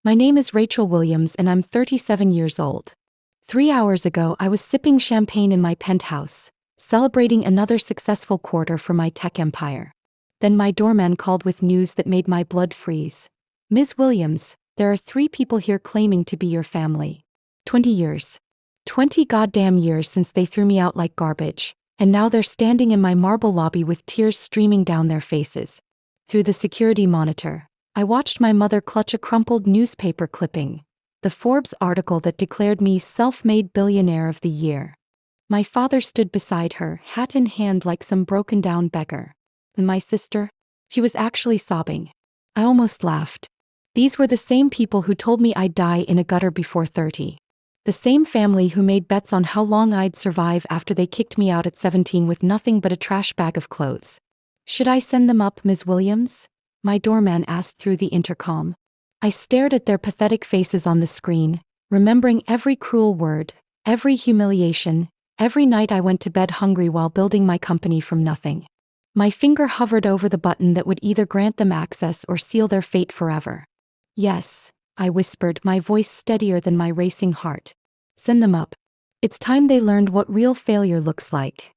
My name is Rachel Williams and I'm 37 years old. 3 hours ago, I was sipping champagne in my penthouse, celebrating another successful quarter for my tech empire. Then my doorman called with news that made my blood freeze. Ms. Williams, there are 3 people here claiming to be your family. 20 years. 20 goddamn years since they threw me out like garbage, and now they're standing in my marble lobby with tears streaming down their faces. Through the security monitor, I watched my mother clutch a crumpled newspaper clipping, the Forbes article that declared me self-made billionaire of the year. My father stood beside her, hat in hand like some broken-down beggar. And my sister? She was actually sobbing. I almost laughed. These were the same people who told me I'd die in a gutter before 30. The same family who made bets on how long I'd survive after they kicked me out at 17 with nothing but a trash bag of clothes. Should I send them up, Ms. Williams? My doorman asked through the intercom. I stared at their pathetic faces on the screen, remembering every cruel word, every humiliation, every night I went to bed hungry while building my company from nothing. My finger hovered over the button that would either grant them access or seal their fate forever. Yes, I whispered, my voice steadier than my racing heart. Send them up. It's time they learned what real failure looks like.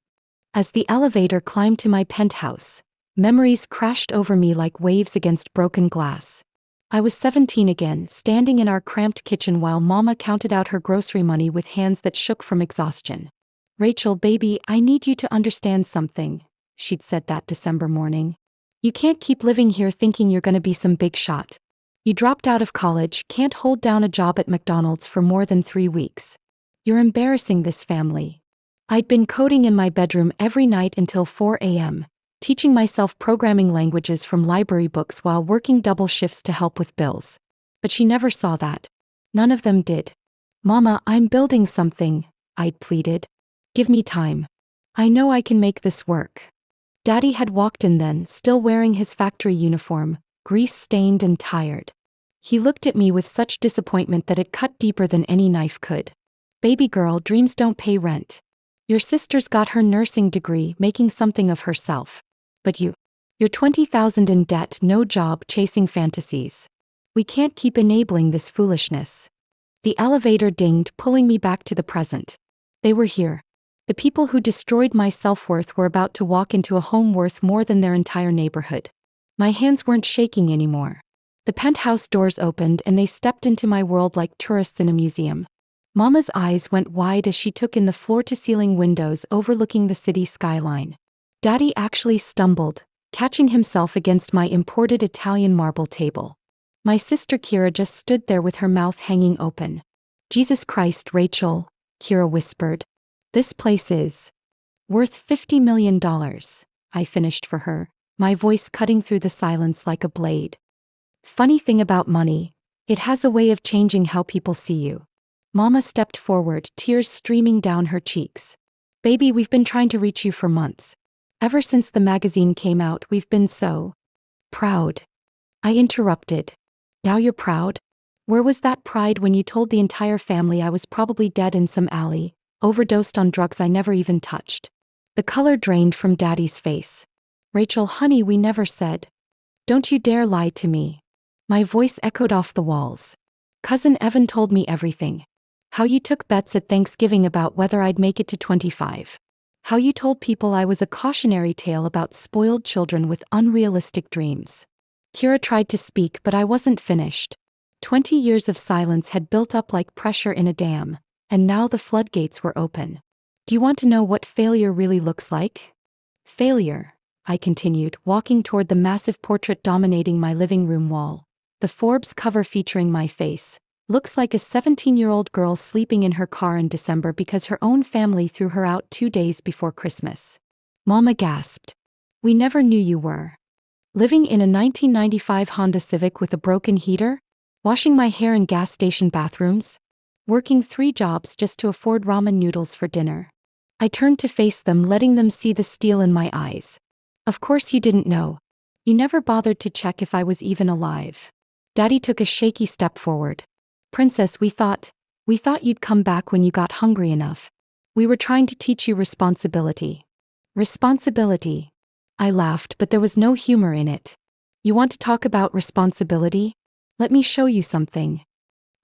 As the elevator climbed to my penthouse, memories crashed over me like waves against broken glass. I was 17 again, standing in our cramped kitchen while Mama counted out her grocery money with hands that shook from exhaustion. Rachel, baby, I need you to understand something, she'd said that December morning. You can't keep living here thinking you're gonna be some big shot. You dropped out of college, can't hold down a job at McDonald's for more than 3 weeks. You're embarrassing this family. I'd been coding in my bedroom every night until 4 a.m., teaching myself programming languages from library books while working double shifts to help with bills. But she never saw that. None of them did. Mama, I'm building something, I'd pleaded. Give me time. I know I can make this work. Daddy had walked in then, still wearing his factory uniform, grease-stained and tired. He looked at me with such disappointment that it cut deeper than any knife could. Baby girl, dreams don't pay rent. Your sister's got her nursing degree, making something of herself. But you're 20,000 in debt, no job, chasing fantasies. We can't keep enabling this foolishness. The elevator dinged, pulling me back to the present. They were here. The people who destroyed my self-worth were about to walk into a home worth more than their entire neighborhood. My hands weren't shaking anymore. The penthouse doors opened and they stepped into my world like tourists in a museum. Mama's eyes went wide as she took in the floor-to-ceiling windows overlooking the city skyline. Daddy actually stumbled, catching himself against my imported Italian marble table. My sister Kira just stood there with her mouth hanging open. Jesus Christ, Rachel, Kira whispered. This place is worth $50 million, I finished for her, my voice cutting through the silence like a blade. Funny thing about money, it has a way of changing how people see you. Mama stepped forward, tears streaming down her cheeks. Baby, we've been trying to reach you for months. Ever since the magazine came out, we've been so proud. I interrupted. Now you're proud? Where was that pride when you told the entire family I was probably dead in some alley, overdosed on drugs I never even touched? The color drained from Daddy's face. Rachel, honey, we never said. Don't you dare lie to me. My voice echoed off the walls. Cousin Evan told me everything. How you took bets at Thanksgiving about whether I'd make it to 25. How you told people I was a cautionary tale about spoiled children with unrealistic dreams. Kira tried to speak, but I wasn't finished. 20 years of silence had built up like pressure in a dam, and now the floodgates were open. Do you want to know what failure really looks like? Failure, I continued, walking toward the massive portrait dominating my living room wall. The Forbes cover featuring my face. Looks like a 17-year-old girl sleeping in her car in December because her own family threw her out 2 days before Christmas. Mama gasped. We never knew you were. Living in a 1995 Honda Civic with a broken heater? Washing my hair in gas station bathrooms? Working 3 jobs just to afford ramen noodles for dinner. I turned to face them, letting them see the steel in my eyes. Of course you didn't know. You never bothered to check if I was even alive. Daddy took a shaky step forward. Princess, we thought you'd come back when you got hungry enough. We were trying to teach you responsibility. Responsibility. I laughed, but there was no humor in it. You want to talk about responsibility? Let me show you something.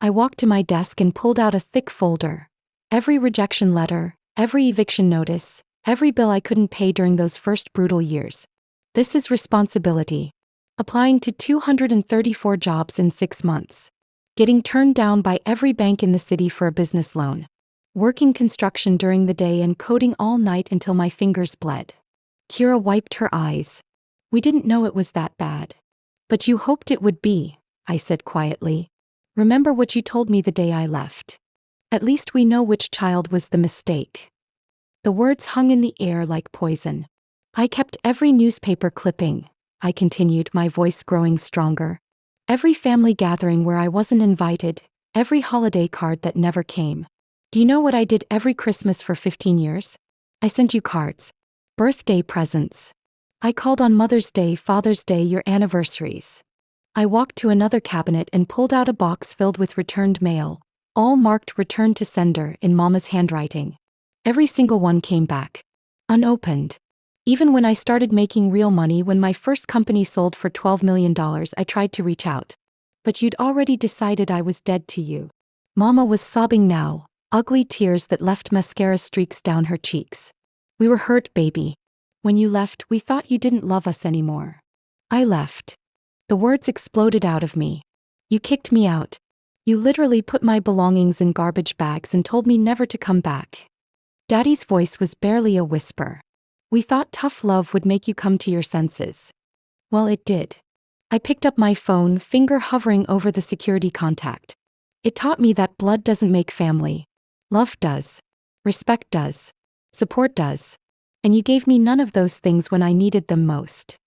I walked to my desk and pulled out a thick folder. Every rejection letter, every eviction notice, every bill I couldn't pay during those first brutal years. This is responsibility. Applying to 234 jobs in 6 months. Getting turned down by every bank in the city for a business loan. Working construction during the day and coding all night until my fingers bled. Kira wiped her eyes. We didn't know it was that bad. But you hoped it would be, I said quietly. Remember what you told me the day I left. At least we know which child was the mistake. The words hung in the air like poison. I kept every newspaper clipping, I continued, my voice growing stronger. Every family gathering where I wasn't invited, every holiday card that never came. Do you know what I did every Christmas for 15 years? I sent you cards. Birthday presents. I called on Mother's Day, Father's Day, your anniversaries. I walked to another cabinet and pulled out a box filled with returned mail, all marked return to sender in Mama's handwriting. Every single one came back. Unopened. Even when I started making real money, when my first company sold for $12 million, I tried to reach out. But you'd already decided I was dead to you. Mama was sobbing now, ugly tears that left mascara streaks down her cheeks. We were hurt, baby. When you left, we thought you didn't love us anymore. I left. The words exploded out of me. You kicked me out. You literally put my belongings in garbage bags and told me never to come back. Daddy's voice was barely a whisper. We thought tough love would make you come to your senses. Well, it did. I picked up my phone, finger hovering over the security contact. It taught me that blood doesn't make family. Love does. Respect does. Support does. And you gave me none of those things when I needed them most.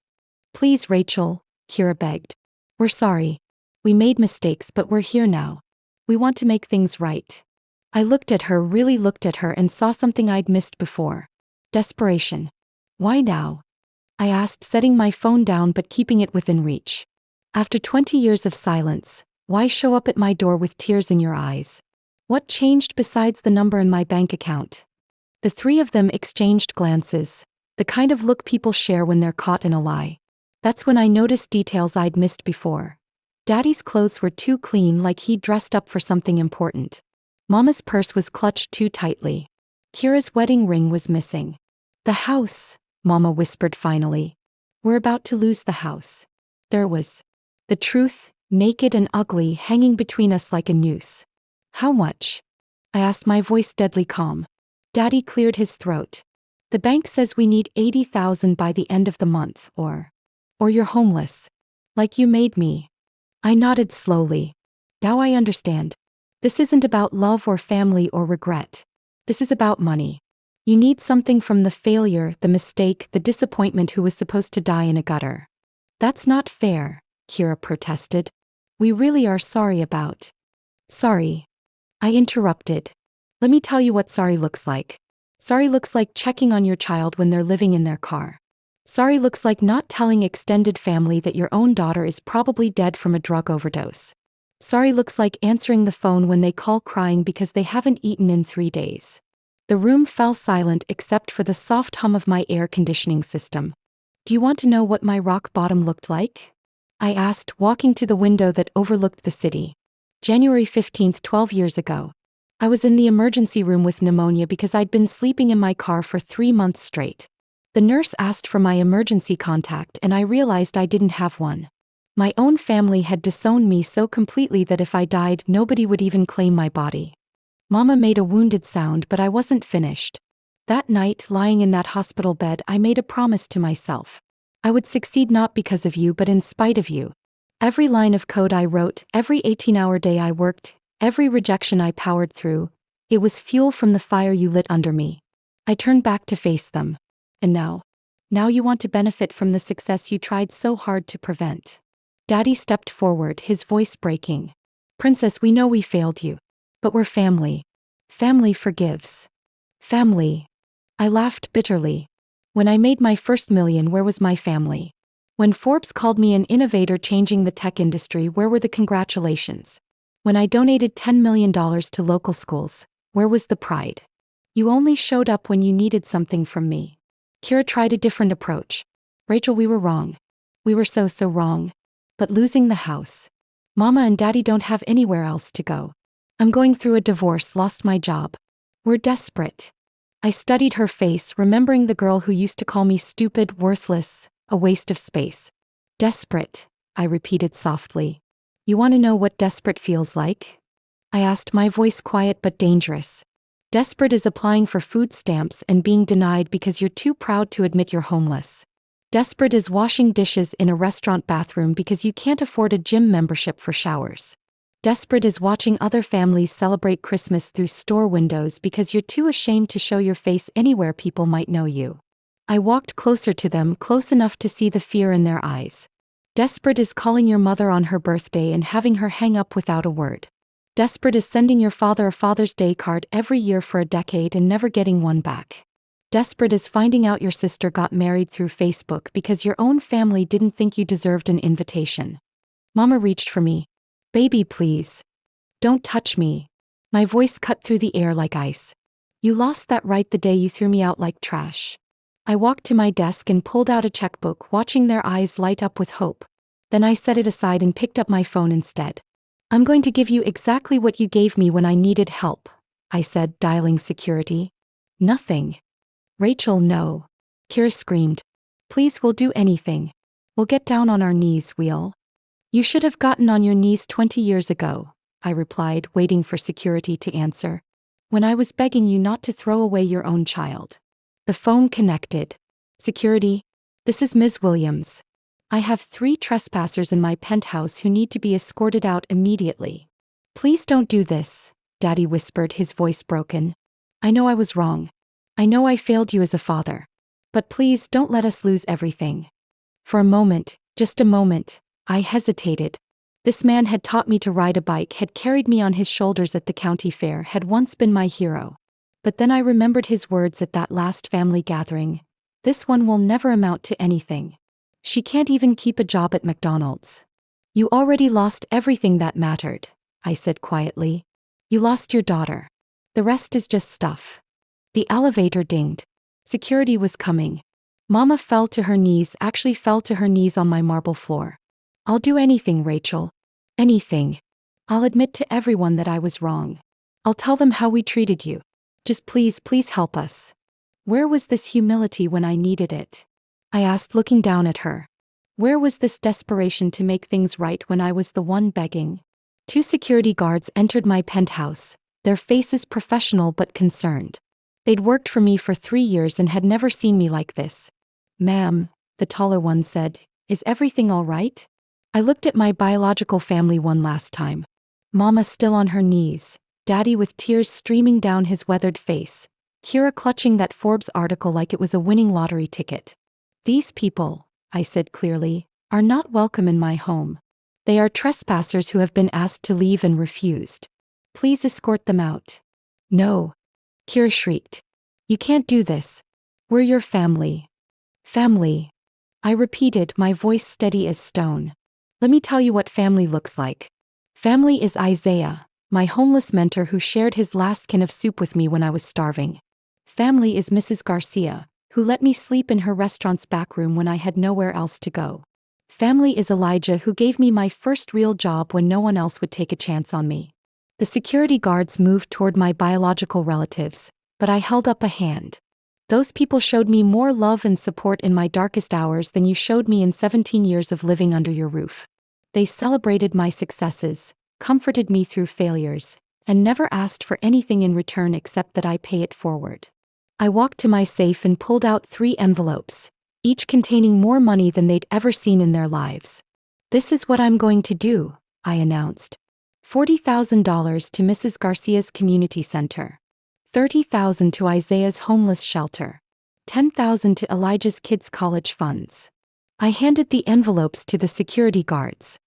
Please, Rachel, Kira begged. We're sorry. We made mistakes, but we're here now. We want to make things right. I looked at her, really looked at her, and saw something I'd missed before. Desperation. Why now? I asked, setting my phone down but keeping it within reach. After 20 years of silence, why show up at my door with tears in your eyes? What changed besides the number in my bank account? The three of them exchanged glances, the kind of look people share when they're caught in a lie. That's when I noticed details I'd missed before. Daddy's clothes were too clean, like he'd dressed up for something important. Mama's purse was clutched too tightly. Kira's wedding ring was missing. The house, Mama whispered finally. We're about to lose the house. There was the truth, naked and ugly, hanging between us like a noose. How much? I asked, my voice deadly calm. Daddy cleared his throat. The bank says we need $80,000 by the end of the month, or you're homeless. Like you made me. I nodded slowly. Now I understand. This isn't about love or family or regret. This is about money. You need something from the failure, the mistake, the disappointment who was supposed to die in a gutter. That's not fair, Kira protested. We really are sorry about. Sorry. I interrupted. Let me tell you what sorry looks like. Sorry looks like checking on your child when they're living in their car. Sorry looks like not telling extended family that your own daughter is probably dead from a drug overdose. Sorry looks like answering the phone when they call crying because they haven't eaten in 3 days. The room fell silent except for the soft hum of my air conditioning system. Do you want to know what my rock bottom looked like? I asked, walking to the window that overlooked the city. January 15th, 12 years ago. I was in the emergency room with pneumonia because I'd been sleeping in my car for 3 months straight. The nurse asked for my emergency contact and I realized I didn't have one. My own family had disowned me so completely that if I died, nobody would even claim my body. Mama made a wounded sound, but I wasn't finished. That night, lying in that hospital bed, I made a promise to myself. I would succeed not because of you but in spite of you. Every line of code I wrote, every 18-hour day I worked, every rejection I powered through, it was fuel from the fire you lit under me. I turned back to face them. And now you want to benefit from the success you tried so hard to prevent. Daddy stepped forward, his voice breaking. Princess, we know we failed you. But we're family. Family forgives. Family. I laughed bitterly. When I made my first $1 million, where was my family? When Forbes called me an innovator changing the tech industry, where were the congratulations? When I donated $10 million to local schools, where was the pride? You only showed up when you needed something from me. Kira tried a different approach. Rachel, we were wrong. We were so wrong. But losing the house. Mama and Daddy don't have anywhere else to go. I'm going through a divorce, lost my job. We're desperate. I studied her face, remembering the girl who used to call me stupid, worthless, a waste of space. Desperate, I repeated softly. You want to know what desperate feels like? I asked, my voice quiet but dangerous. Desperate is applying for food stamps and being denied because you're too proud to admit you're homeless. Desperate is washing dishes in a restaurant bathroom because you can't afford a gym membership for showers. Desperate is watching other families celebrate Christmas through store windows because you're too ashamed to show your face anywhere people might know you. I walked closer to them, close enough to see the fear in their eyes. Desperate is calling your mother on her birthday and having her hang up without a word. Desperate is sending your father a Father's Day card every year for a decade and never getting one back. Desperate is finding out your sister got married through Facebook because your own family didn't think you deserved an invitation. Mama reached for me. Baby, please. Don't touch me. My voice cut through the air like ice. You lost that right the day you threw me out like trash. I walked to my desk and pulled out a checkbook, watching their eyes light up with hope. Then I set it aside and picked up my phone instead. I'm going to give you exactly what you gave me when I needed help, I said, dialing security. Nothing. Rachel, no. Kira screamed. Please, we'll do anything. We'll get down on our knees, we'll. You should have gotten on your knees 20 years ago, I replied, waiting for security to answer. When I was begging you not to throw away your own child. The phone connected. Security, this is Ms. Williams. I have 3 trespassers in my penthouse who need to be escorted out immediately. Please don't do this, Daddy whispered, his voice broken. I know I was wrong. I know I failed you as a father. But please don't let us lose everything. For a moment, just a moment, I hesitated. This man had taught me to ride a bike, had carried me on his shoulders at the county fair, had once been my hero. But then I remembered his words at that last family gathering. This one will never amount to anything. She can't even keep a job at McDonald's. You already lost everything that mattered, I said quietly. You lost your daughter. The rest is just stuff. The elevator dinged. Security was coming. Mama fell to her knees, actually fell to her knees on my marble floor. I'll do anything, Rachel. Anything. I'll admit to everyone that I was wrong. I'll tell them how we treated you. Just please, please help us. Where was this humility when I needed it? I asked, looking down at her. Where was this desperation to make things right when I was the one begging? 2 security guards entered my penthouse, their faces professional but concerned. They'd worked for me for 3 years and had never seen me like this. Ma'am, the taller one said, is everything all right? I looked at my biological family one last time. Mama still on her knees, Daddy with tears streaming down his weathered face, Kira clutching that Forbes article like it was a winning lottery ticket. These people, I said clearly, are not welcome in my home. They are trespassers who have been asked to leave and refused. Please escort them out. No. Kira shrieked. You can't do this. We're your family. Family. I repeated, my voice steady as stone. Let me tell you what family looks like. Family is Isaiah, my homeless mentor who shared his last can of soup with me when I was starving. Family is Mrs. Garcia, who let me sleep in her restaurant's back room when I had nowhere else to go. Family is Elijah, who gave me my first real job when no one else would take a chance on me. The security guards moved toward my biological relatives, but I held up a hand. Those people showed me more love and support in my darkest hours than you showed me in 17 years of living under your roof. They celebrated my successes, comforted me through failures, and never asked for anything in return except that I pay it forward. I walked to my safe and pulled out 3 envelopes, each containing more money than they'd ever seen in their lives. This is what I'm going to do, I announced. $40,000 to Mrs. Garcia's community center. $30,000 to Isaiah's homeless shelter. $10,000 to Elijah's kids' college funds. I handed the envelopes to the security guards.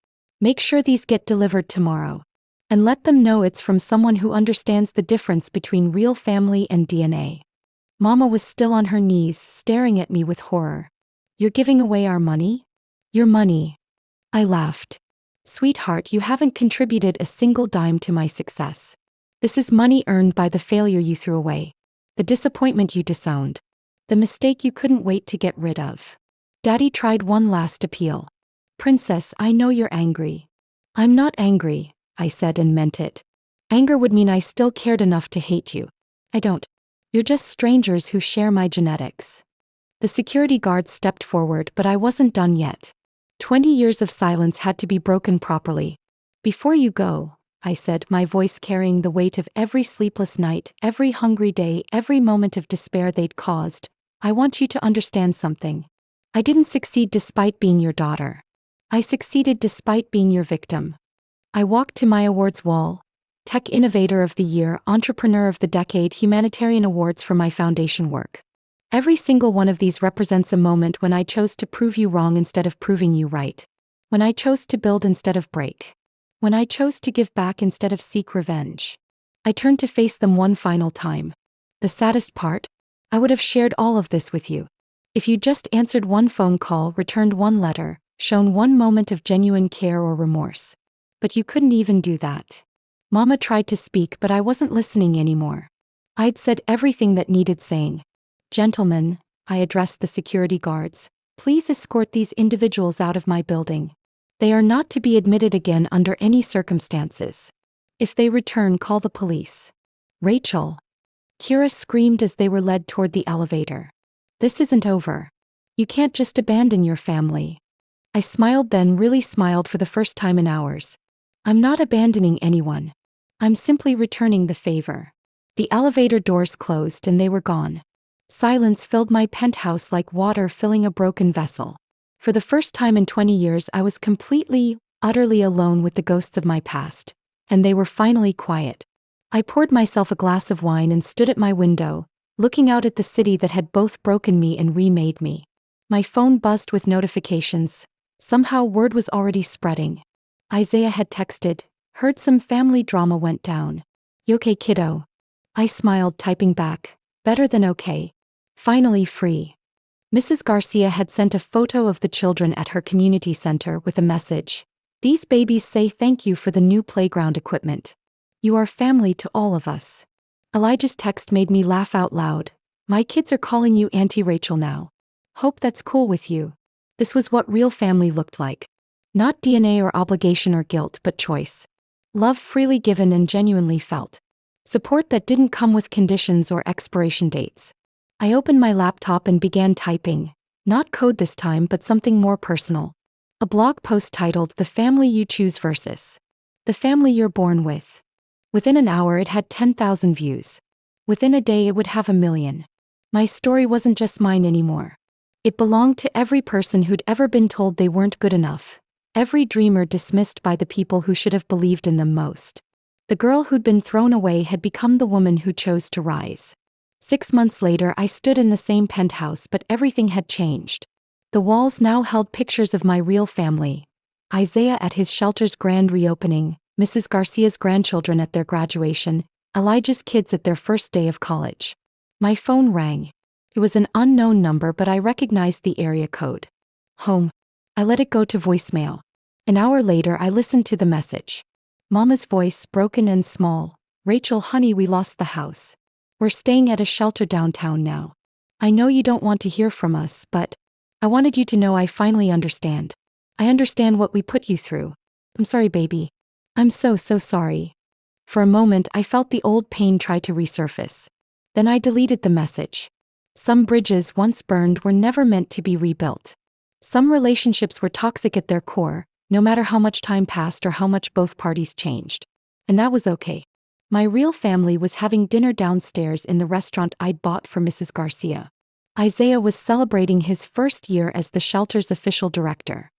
Make sure these get delivered tomorrow. And let them know it's from someone who understands the difference between real family and DNA. Mama was still on her knees, staring at me with horror. You're giving away our money? Your money. I laughed. Sweetheart, you haven't contributed a single dime to my success. This is money earned by the failure you threw away, the disappointment you disowned, the mistake you couldn't wait to get rid of. Daddy tried one last appeal. Princess, I know you're angry. I'm not angry, I said and meant it. Anger would mean I still cared enough to hate you. I don't. You're just strangers who share my genetics. The security guard stepped forward, but I wasn't done yet. 20 years of silence had to be broken properly. Before you go, I said, my voice carrying the weight of every sleepless night, every hungry day, every moment of despair they'd caused, I want you to understand something. I didn't succeed despite being your daughter. I succeeded despite being your victim. I walked to my awards wall. Tech Innovator of the Year, Entrepreneur of the Decade, Humanitarian Awards for my foundation work. Every single one of these represents a moment when I chose to prove you wrong instead of proving you right. When I chose to build instead of break. When I chose to give back instead of seek revenge. I turned to face them one final time. The saddest part? I would have shared all of this with you. If you just answered one phone call, returned one letter, shown one moment of genuine care or remorse. But you couldn't even do that. Mama tried to speak, but I wasn't listening anymore. I'd said everything that needed saying. Gentlemen, I addressed the security guards, please escort these individuals out of my building. They are not to be admitted again under any circumstances. If they return, call the police. Rachel. Kira screamed as they were led toward the elevator. This isn't over. You can't just abandon your family. I smiled then, really smiled for the first time in hours. I'm not abandoning anyone. I'm simply returning the favor. The elevator doors closed and they were gone. Silence filled my penthouse like water filling a broken vessel. For the first time in 20 years, I was completely, utterly alone with the ghosts of my past, and they were finally quiet. I poured myself a glass of wine and stood at my window, looking out at the city that had both broken me and remade me. My phone buzzed with notifications. Somehow word was already spreading. Isaiah had texted, heard some family drama went down. You okay, kiddo? I smiled, typing back, better than okay. Finally free. Mrs. Garcia had sent a photo of the children at her community center with a message. These babies say thank you for the new playground equipment. You are family to all of us. Elijah's text made me laugh out loud. My kids are calling you Auntie Rachel now. Hope that's cool with you. This was what real family looked like. Not DNA or obligation or guilt, but choice. Love freely given and genuinely felt. Support that didn't come with conditions or expiration dates. I opened my laptop and began typing. Not code this time, but something more personal. A blog post titled The Family You Choose versus The Family You're Born With. Within an hour it had 10,000 views. Within a day it would have 1 million. My story wasn't just mine anymore. It belonged to every person who'd ever been told they weren't good enough. Every dreamer dismissed by the people who should have believed in them most. The girl who'd been thrown away had become the woman who chose to rise. 6 months later I stood in the same penthouse, but everything had changed. The walls now held pictures of my real family. Isaiah at his shelter's grand reopening, Mrs. Garcia's grandchildren at their graduation, Elijah's kids at their first day of college. My phone rang. It was an unknown number, but I recognized the area code. Home. I let it go to voicemail. An hour later I listened to the message. Mama's voice, broken and small. Rachel, honey, we lost the house. We're staying at a shelter downtown now. I know you don't want to hear from us, but I wanted you to know I finally understand. I understand what we put you through. I'm sorry, baby. I'm so sorry. For a moment I felt the old pain try to resurface. Then I deleted the message. Some bridges once burned were never meant to be rebuilt. Some relationships were toxic at their core, no matter how much time passed or how much both parties changed. And that was okay. My real family was having dinner downstairs in the restaurant I'd bought for Mrs. Garcia. Isaiah was celebrating his first year as the shelter's official director.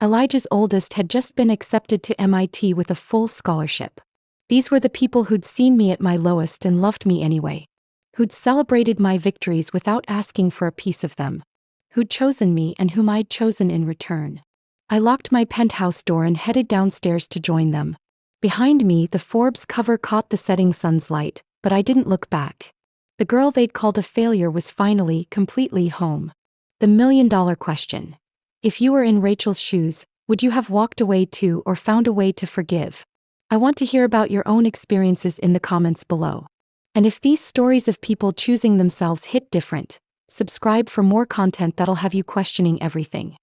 Elijah's oldest had just been accepted to MIT with a full scholarship. These were the people who'd seen me at my lowest and loved me anyway. Who'd celebrated my victories without asking for a piece of them. Who'd chosen me and whom I'd chosen in return. I locked my penthouse door and headed downstairs to join them. Behind me, the Forbes cover caught the setting sun's light, but I didn't look back. The girl they'd called a failure was finally, completely home. The million-dollar question. If you were in Rachel's shoes, would you have walked away too or found a way to forgive? I want to hear about your own experiences in the comments below. And if these stories of people choosing themselves hit different, subscribe for more content that'll have you questioning everything.